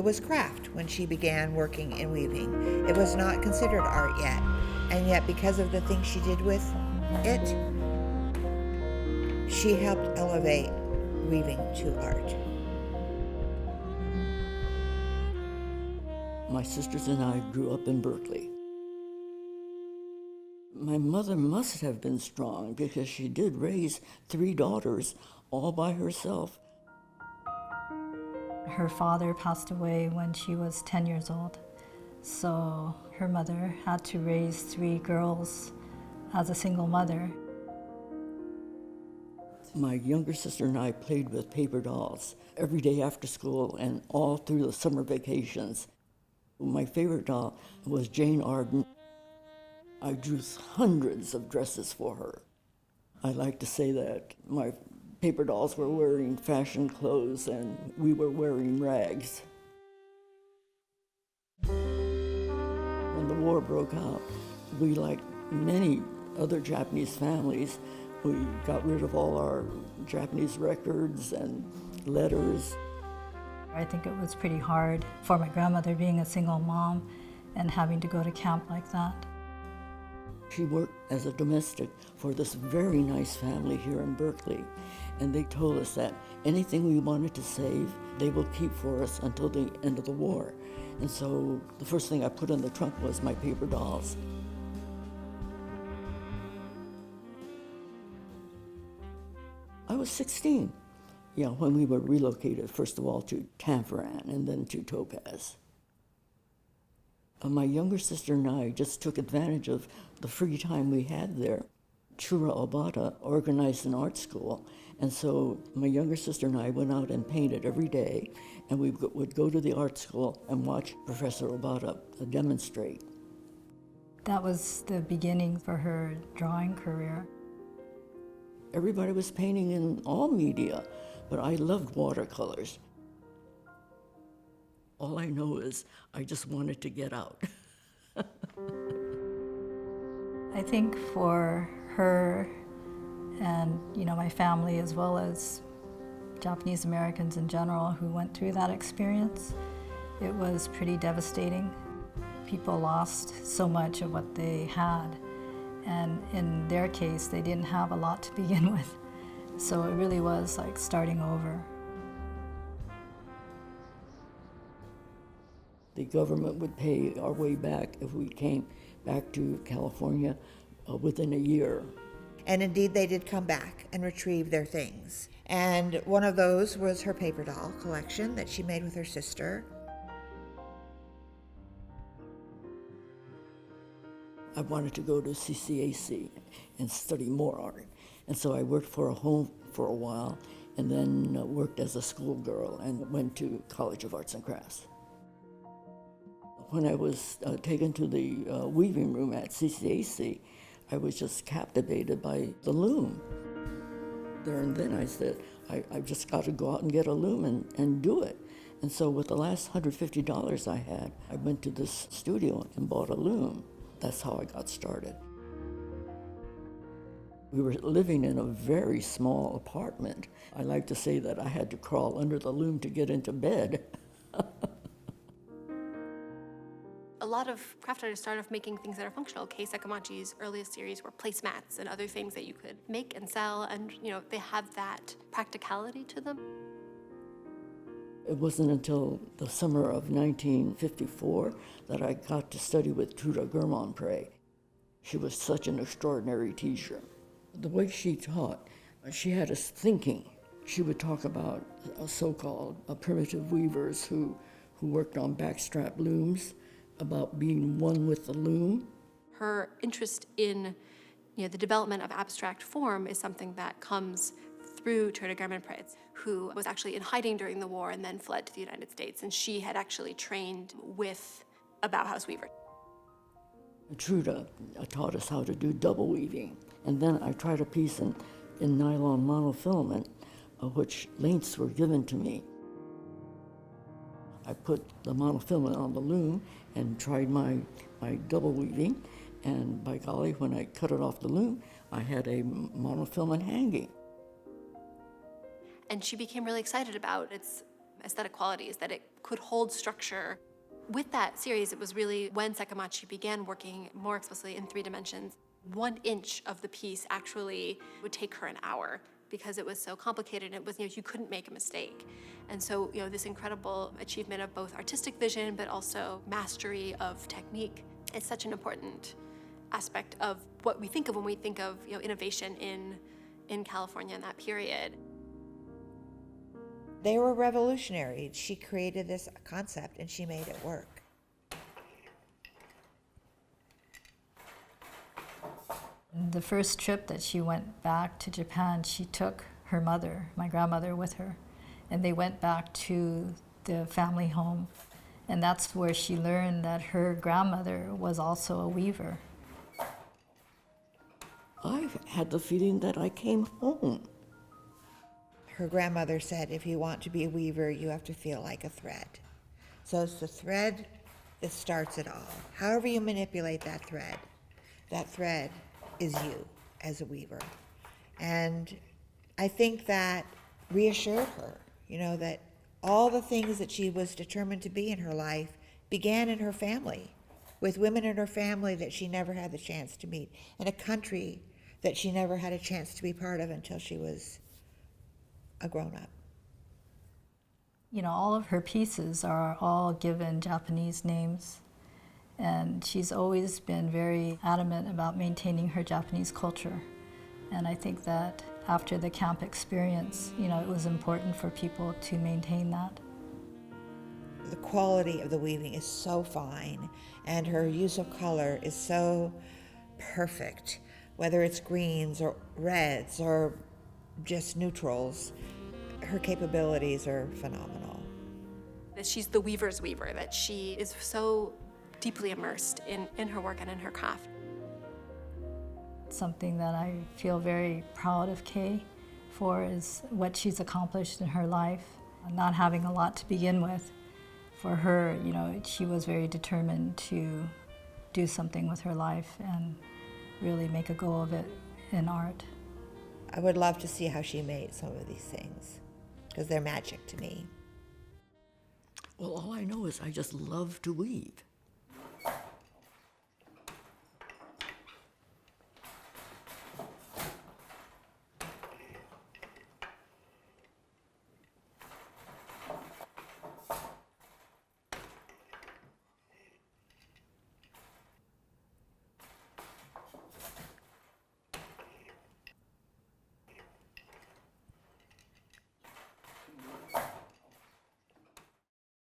It was craft when she began working in weaving. It was not considered art yet, and yet because of the things she did with it, she helped elevate weaving to art. My sisters and I grew up in Berkeley. My mother must have been strong because she did raise 3 daughters all by herself. Her father passed away when she was 10 years old, so her mother had to raise 3 girls as a single mother. My younger sister and I played with paper dolls every day after school and all through the summer vacations. My favorite doll was Jane Arden. I drew hundreds of dresses for her. I like to say that my paper dolls were wearing fashion clothes and we were wearing rags. When the war broke out, we, like many other Japanese families, we got rid of all our Japanese records and letters. I think it was pretty hard for my grandmother being a single mom and having to go to camp like that. She worked as a domestic for this very nice family here in Berkeley, and they told us that anything we wanted to save, they will keep for us until the end of the war. And so the first thing I put in the trunk was my paper dolls. I was 16, when we were relocated, first of all, to Tanforan and then to Topaz. My younger sister and I just took advantage of the free time we had there. Chura Obata organized an art school, and so my younger sister and I went out and painted every day, and we would go to the art school and watch Professor Obata demonstrate. That was the beginning for her drawing career. Everybody was painting in all media, but I loved watercolors. All I know is I just wanted to get out. I think for her and my family, as well as Japanese Americans in general who went through that experience, it was pretty devastating. People lost so much of what they had, and in their case they didn't have a lot to begin with, so it really was like starting over. The government would pay our way back if we came back to California within a year. And indeed, they did come back and retrieve their things. And one of those was her paper doll collection that she made with her sister. I wanted to go to CCAC and study more art. And so I worked for a home for a while and then worked as a schoolgirl and went to College of Arts and Crafts. When I was taken to the weaving room at CCAC, I was just captivated by the loom. There and then I said, I've just got to go out and get a loom and do it. And so with the last $150 I had, I went to this studio and bought a loom. That's how I got started. We were living in a very small apartment. I like to say that I had to crawl under the loom to get into bed. A lot of craft artists start off making things that are functional. Kay Sekimachi's earliest series were placemats and other things that you could make and sell, and they have that practicality to them. It wasn't until the summer of 1954 that I got to study with Truda Germonpré. She was such an extraordinary teacher. The way she taught, she had us thinking. She would talk about so-called primitive weavers who worked on backstrap looms, about being one with the loom. Her interest in the development of abstract form is something that comes through Truda Germonpré, who was actually in hiding during the war and then fled to the United States, and she had actually trained with a Bauhaus weaver. Truda taught us how to do double weaving, and then I tried a piece in nylon monofilament, which lengths were given to me. I put the monofilament on the loom and tried my double weaving, and by golly, when I cut it off the loom, I had a monofilament hanging. And she became really excited about its aesthetic qualities, that it could hold structure. With that series, it was really when Sekimachi began working more explicitly in 3 dimensions. 1 inch of the piece actually would take her an hour because it was so complicated, and it was, you couldn't make a mistake. And so, this incredible achievement of both artistic vision, but also mastery of technique is such an important aspect of what we think of when we think of, innovation in California in that period. They were revolutionary. She created this concept and she made it work. The first trip that she went back to Japan, she took her mother, my grandmother, with her, and they went back to the family home. And that's where she learned that her grandmother was also a weaver. I had the feeling that I came home. Her grandmother said, if you want to be a weaver, you have to feel like a thread. So it's the thread that starts it all. However you manipulate that thread is you as a weaver. And I think that reassured her, that all the things that she was determined to be in her life began in her family, with women in her family that she never had the chance to meet, in a country that she never had a chance to be part of until she was a grown-up. All of her pieces are all given Japanese names, and she's always been very adamant about maintaining her Japanese culture. And I think that after the camp experience, it was important for people to maintain that. The quality of the weaving is so fine, and her use of color is so perfect, whether it's greens or reds or just neutrals. Her capabilities are phenomenal. That she's the weaver's weaver, that she is so deeply immersed in her work and in her craft. Something that I feel very proud of Kay for is what she's accomplished in her life. Not having a lot to begin with, for her, she was very determined to do something with her life and really make a go of it in art. I would love to see how she made some of these things, because they're magic to me. Well, all I know is I just love to weave.